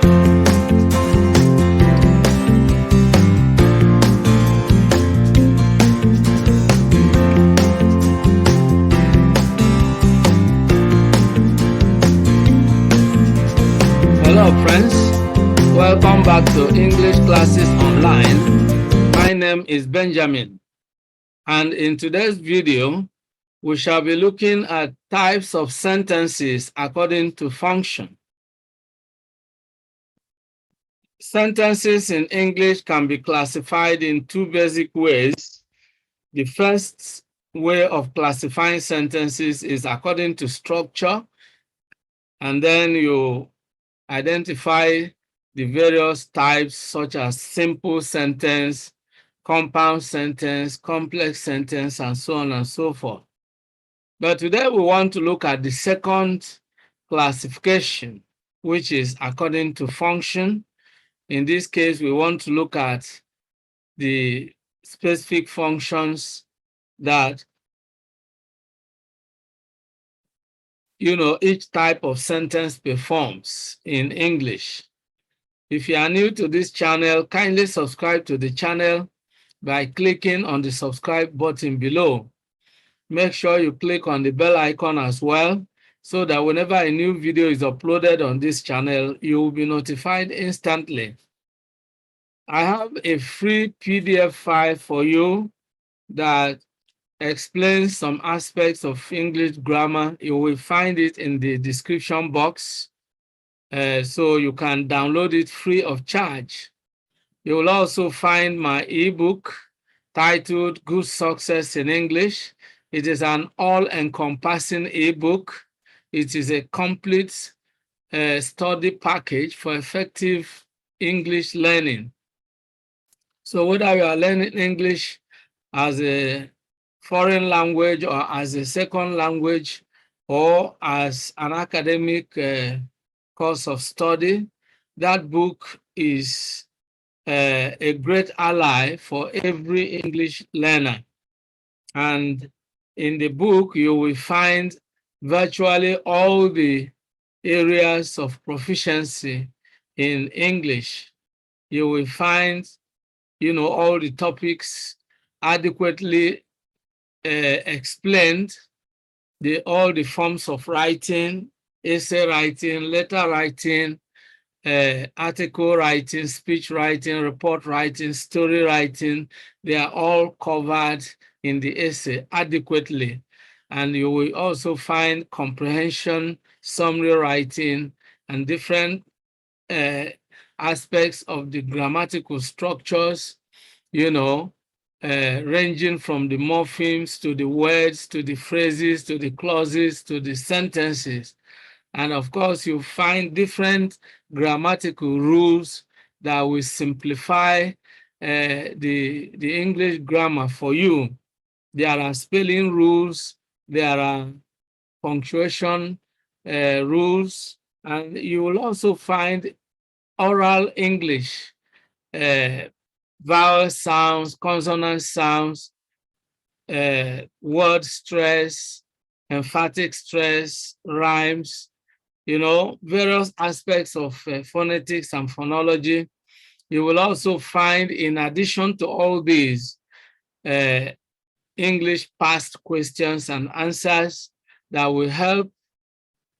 Hello friends, welcome back to English Classes Online. My name is Benjamin, and in today's video, we shall be looking at types of sentences according to function. Sentences in English can be classified in two basic ways. The first way of classifying sentences is according to structure, and then you identify the various types such as simple sentence, compound sentence, complex sentence, and so on and so forth. But today we want to look at the second classification, which is according to function. In this case, we want to look at the specific functions that each type of sentence performs in English. If you are new to this channel, kindly subscribe to the channel by clicking on the subscribe button below. Make sure you click on the bell icon as well, so that whenever a new video is uploaded on this channel, you will be notified instantly. I have a free PDF file for you that explains some aspects of English grammar. You will find it in the description box, so you can download it free of charge. You will also find my ebook titled Good Success in English. It is an all-encompassing ebook. It is a complete study package for effective English learning. So whether you are learning English as a foreign language or as a second language or as an academic course of study, that book is a great ally for every English learner. And in the book, you will find virtually all the areas of proficiency in English. You will find, all the topics adequately explained, all the forms of writing, essay writing, letter writing, article writing, speech writing, report writing, story writing. They are all covered in the essay adequately. And you will also find comprehension, summary writing, and different aspects of the grammatical structures, ranging from the morphemes to the words, to the phrases, to the clauses, to the sentences. And of course, you find different grammatical rules that will simplify the English grammar for you. There are spelling rules, there are punctuation rules, and you will also find oral English, vowel sounds, consonant sounds, word stress, emphatic stress, rhymes, various aspects of phonetics and phonology. You will also find, in addition to all these, English past questions and answers that will help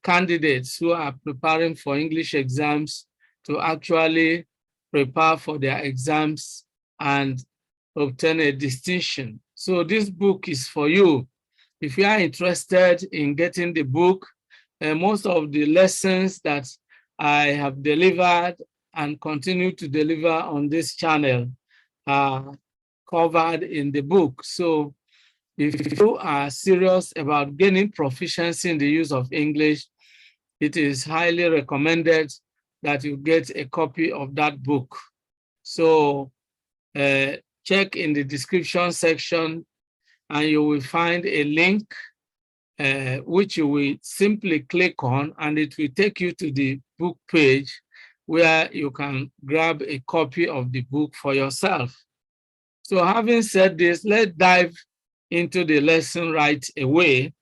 candidates who are preparing for English exams to actually prepare for their exams and obtain a distinction. So this book is for you. If you are interested in getting the book, most of the lessons that I have delivered and continue to deliver on this channel are covered in the book. So if you are serious about gaining proficiency in the use of English, it is highly recommended that you get a copy of that book. So check in the description section and you will find a link which you will simply click on, and it will take you to the book page where you can grab a copy of the book for yourself. So having said this, let's dive into the lesson right away.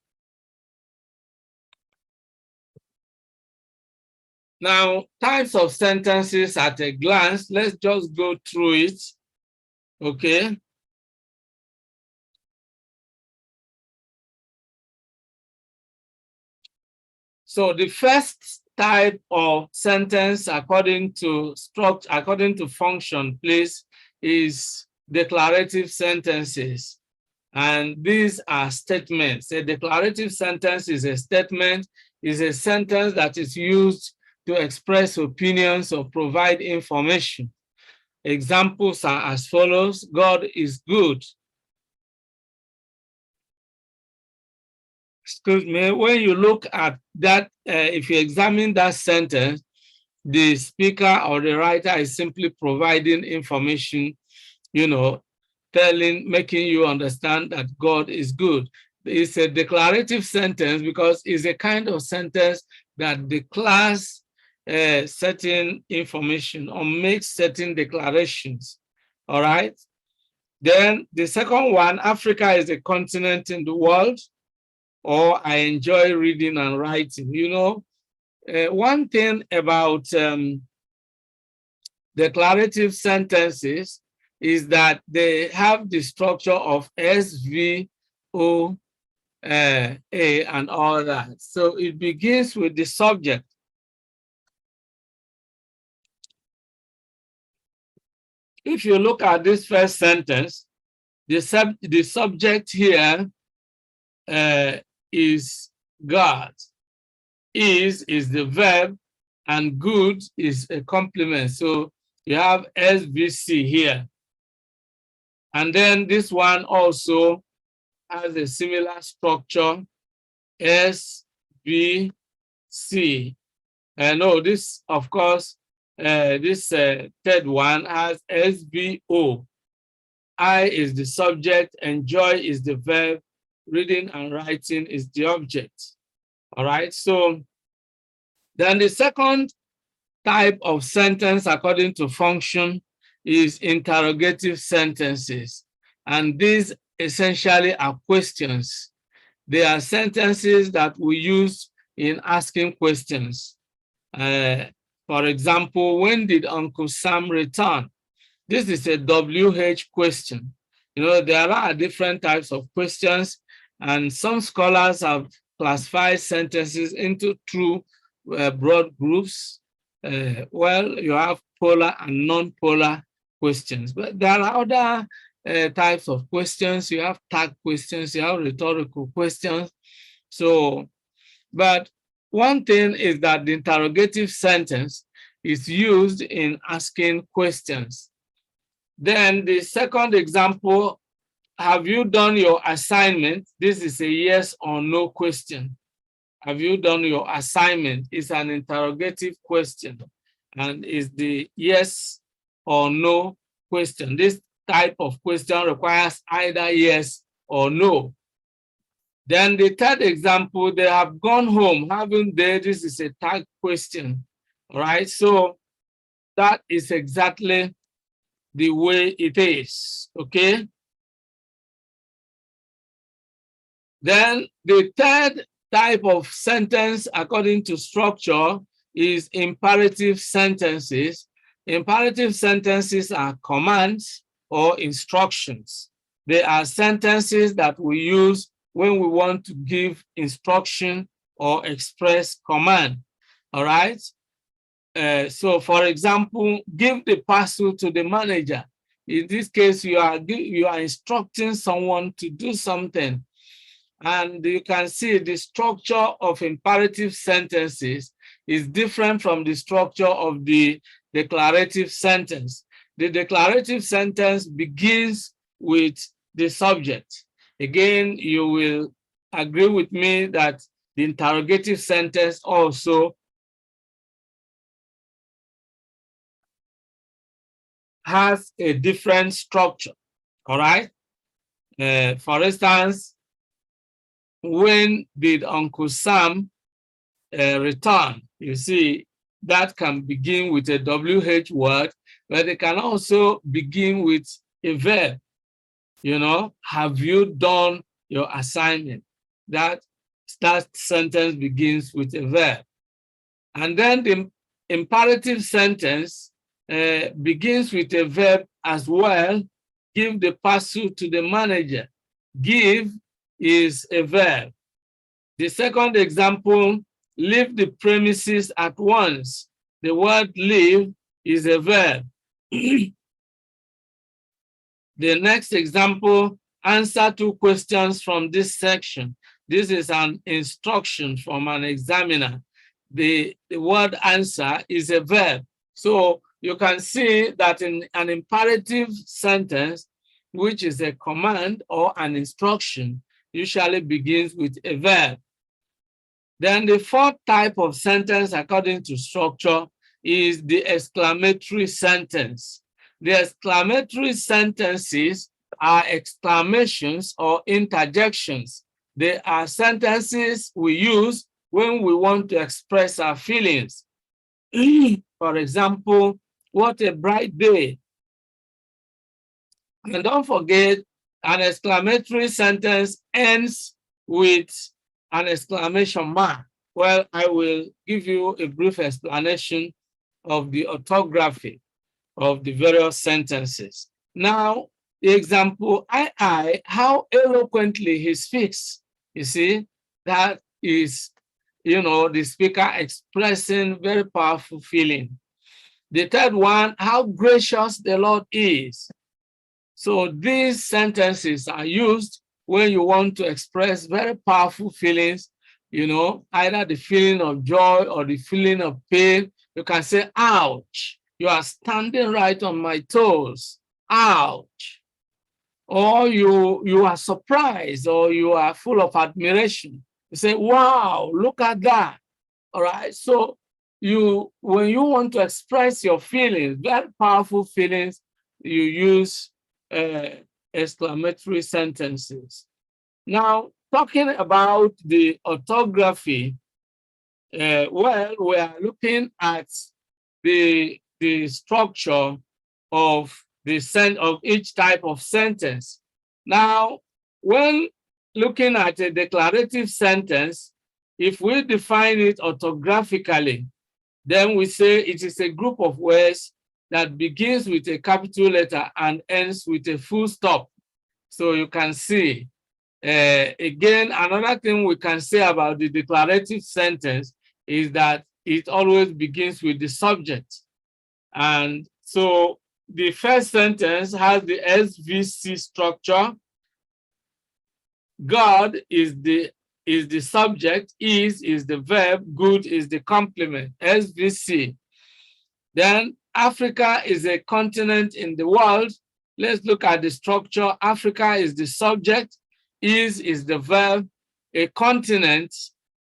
Now, types of sentences at a glance, let's just go through it, okay? So the first type of sentence according to structure, according to function, please, is declarative sentences. And these are statements. A declarative sentence is a statement, is a sentence that is used to express opinions or provide information. Examples are as follows: God is good. Excuse me, when you look at that, if you examine that sentence, the speaker or the writer is simply providing information, you know, making you understand that God is good. It's a declarative sentence because it's a kind of sentence that declares certain information or makes certain declarations. All right. Then the second one, Africa is a continent in the world, or I enjoy reading and writing. You know, one thing about declarative sentences is that they have the structure of SVO, A, and all that. So it begins with the subject. If you look at this first sentence, the subject here is God. Is the verb, and good is a complement. So you have SVC here. And then this one also has a similar structure, SVC. No, this, of course, this third one has SVO. I is the subject, enjoy is the verb, reading and writing is the object. All right, so then the second type of sentence according to function is interrogative sentences. And these essentially are questions. They are sentences that we use in asking questions. For example, when did Uncle Sam return? This is a WH question. You know, there are different types of questions, and some scholars have classified sentences into two broad groups. Well, you have polar and non-polar questions, but there are other types of questions. You have tag questions, you have rhetorical questions. So, but one thing is that the interrogative sentence is used in asking questions. Then the second example, have you done your assignment? This is a yes or no question. Have you done your assignment? It's an interrogative question and is the yes or no question. This type of question requires either yes or no. Then the third example, they have gone home, haven't they? This is a tag question, all right? So that is exactly the way it is, okay? Then the third type of sentence according to structure is imperative sentences. Imperative sentences are commands or instructions. They are sentences that we use when we want to give instruction or express command, all right? So for example, give the parcel to the manager. In this case, you are instructing someone to do something. And you can see the structure of imperative sentences is different from the structure of the declarative sentence. The declarative sentence begins with the subject. Again, you will agree with me that the interrogative sentence also has a different structure, all right? For instance, when did Uncle Sam return? You see, that can begin with a WH word, but it can also begin with a verb. You know, have you done your assignment? That sentence begins with a verb. And then imperative sentence begins with a verb as well. Give the parcel to the manager. Give is a verb. The second example, leave the premises at once. The word leave is a verb. The next example, answer 2 questions from this section. This is an instruction from an examiner. The word answer is a verb. So you can see that in an imperative sentence, which is a command or an instruction, usually begins with a verb. Then the fourth type of sentence, according to structure, is the exclamatory sentence. The exclamatory sentences are exclamations or interjections. They are sentences we use when we want to express our feelings. For example, what a bright day. And don't forget, an exclamatory sentence ends with an exclamation mark. Well, I will give you a brief explanation of the orthography of the various sentences. Now, the example, how eloquently he speaks. You see, that is, the speaker expressing very powerful feeling. The third one, how gracious the Lord is. So these sentences are used when you want to express very powerful feelings, either the feeling of joy or the feeling of pain. You can say, ouch, you are standing right on my toes, ouch. Or you are surprised, or you are full of admiration. You say, wow, look at that. All right. So when you want to express your feelings, very powerful feelings, you use exclamatory sentences. Now, talking about the orthography, well, we are looking at the structure of each type of sentence. Now, when looking at a declarative sentence, if we define it orthographically, then we say it is a group of words that begins with a capital letter and ends with a full stop. So you can see, again, another thing we can say about the declarative sentence is that it always begins with the subject. And so the first sentence has the SVC structure. God is the subject, is the verb, good is the complement, SVC. Then Africa is a continent in the world. Let's look at the structure. Africa is the subject, is the verb, a continent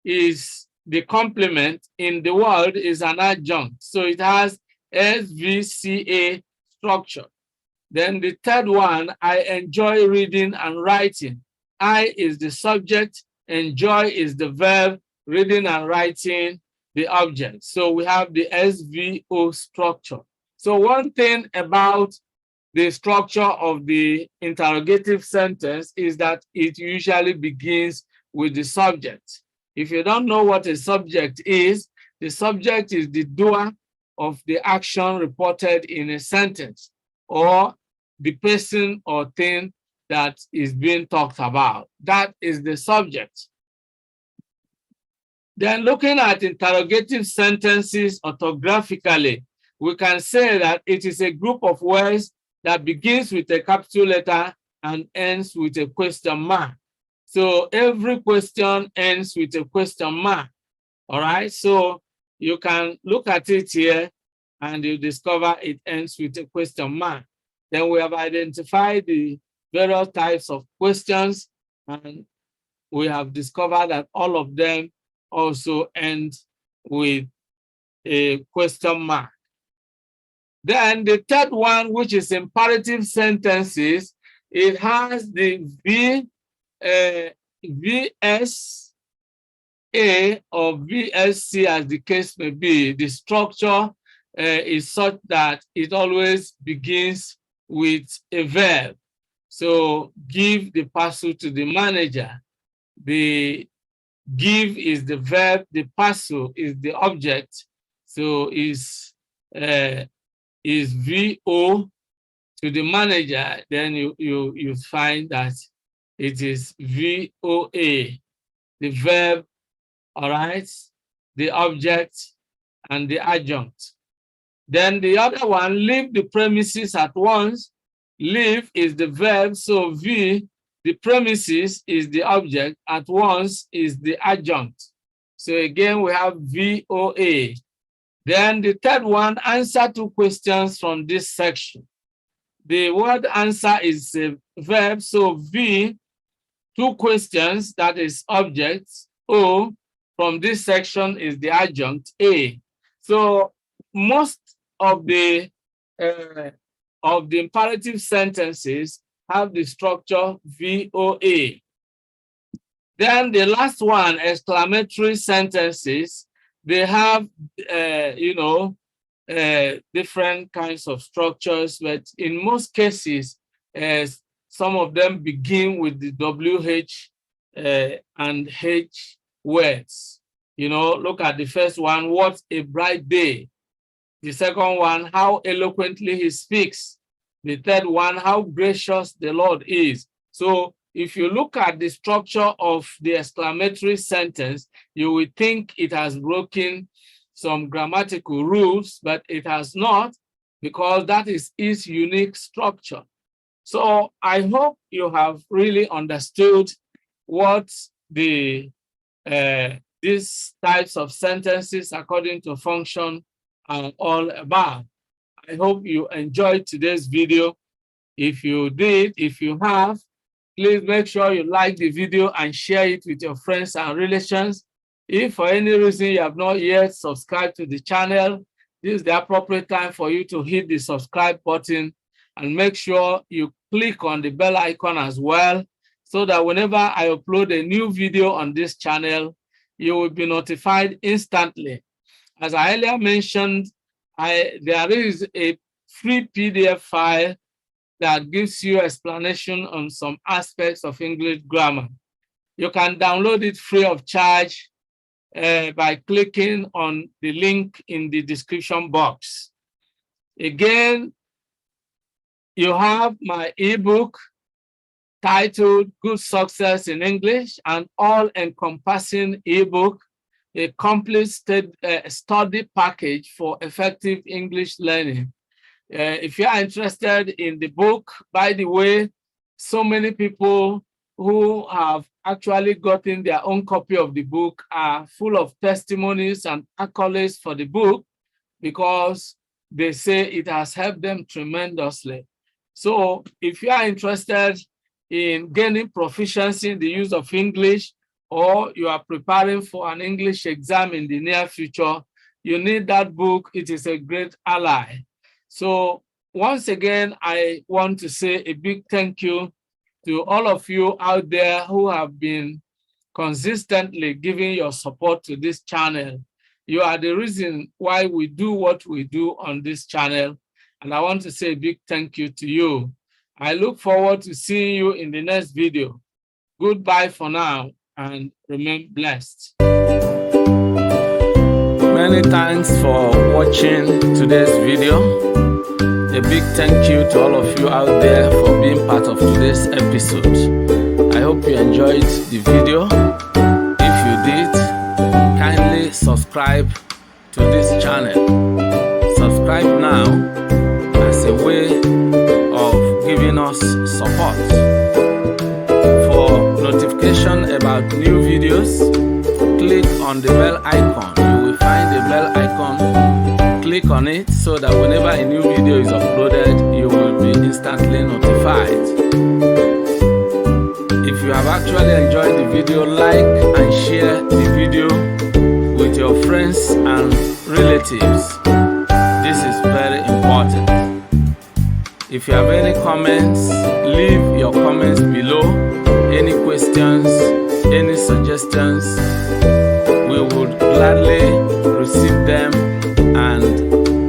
is the complement, in the world is an adjunct. So it has SVCA structure. Then the third one, I enjoy reading and writing. I is the subject, enjoy is the verb, reading and writing the object. So we have the SVO structure. So one thing about the structure of the interrogative sentence is that it usually begins with the subject. If you don't know what a subject is, the subject is the doer of the action reported in a sentence, or the person or thing that is being talked about. That is the subject. Then looking at interrogative sentences orthographically, we can say that it is a group of words that begins with a capital letter and ends with a question mark. So every question ends with a question mark. All right, so you can look at it here and you discover it ends with a question mark. Then we have identified the various types of questions, and we have discovered that all of them also end with a question mark. Then the third one, which is imperative sentences, it has the VS A or VSC, as the case may be. The structure is such that it always begins with a verb. So give the parcel to the manager. The give is the verb, the parcel is the object. So is VO to the manager, then you find that it is VOA, the verb, all right, the object, and the adjunct. Then the other one, leave the premises at once. Leave is the verb, so V, the premises is the object, at once is the adjunct. So again, we have VOA. Then the third one, answer 2 questions from this section. The word answer is a verb, so V, 2 questions, that is object. O, from this section is the adjunct, A. So most of the imperative sentences have the structure VOA. Then the last one, exclamatory sentences, they have, different kinds of structures, but in most cases, some of them begin with the WH and H words. Look at the first one, what a bright day. The second one, how eloquently he speaks. The third one, how gracious the Lord is. So if you look at the structure of the exclamatory sentence, you will think it has broken some grammatical rules, but it has not, because that is its unique structure. So I hope you have really understood what these types of sentences according to function are all about. I hope you enjoyed today's video. If you did, if you have, please make sure you like the video and share it with your friends and relations. If for any reason you have not yet subscribed to the channel, this is the appropriate time for you to hit the subscribe button and make sure you click on the bell icon as well, so that whenever I upload a new video on this channel, you will be notified instantly. As I earlier mentioned, there is a free PDF file that gives you explanation on some aspects of English grammar. You can download it free of charge by clicking on the link in the description box. Again, you have my ebook titled Good Success in English, an all-encompassing ebook, a complete study package for effective English learning. If you are interested in the book, by the way, so many people who have actually gotten their own copy of the book are full of testimonies and accolades for the book, because they say it has helped them tremendously. So if you are interested in gaining proficiency in the use of English, or you are preparing for an English exam in the near future, you need that book. It is a great ally. So once again, I want to say a big thank you to all of you out there who have been consistently giving your support to this channel. You are the reason why we do what we do on this channel. And I want to say a big thank you to you. I look forward to seeing you in the next video. Goodbye for now, and remain blessed. Many thanks for watching today's video. A big thank you to all of you out there for being part of today's episode. I hope you enjoyed the video. If you did, kindly subscribe to this channel. Subscribe now as a way of giving us support. For notification about new videos, click on the bell icon. You will find the bell icon. Click on it so that whenever a new video is uploaded, you will be instantly notified. If you have actually enjoyed the video, like and share the video with your friends and relatives. This is very important. If you have any comments, leave your comments below. Any questions, any suggestions, we would gladly receive them and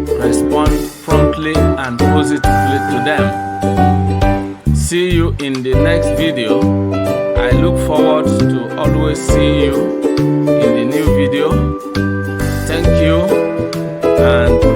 respond promptly and positively to them. See you in the next video. I look forward to always seeing you in the new video. Thank you. and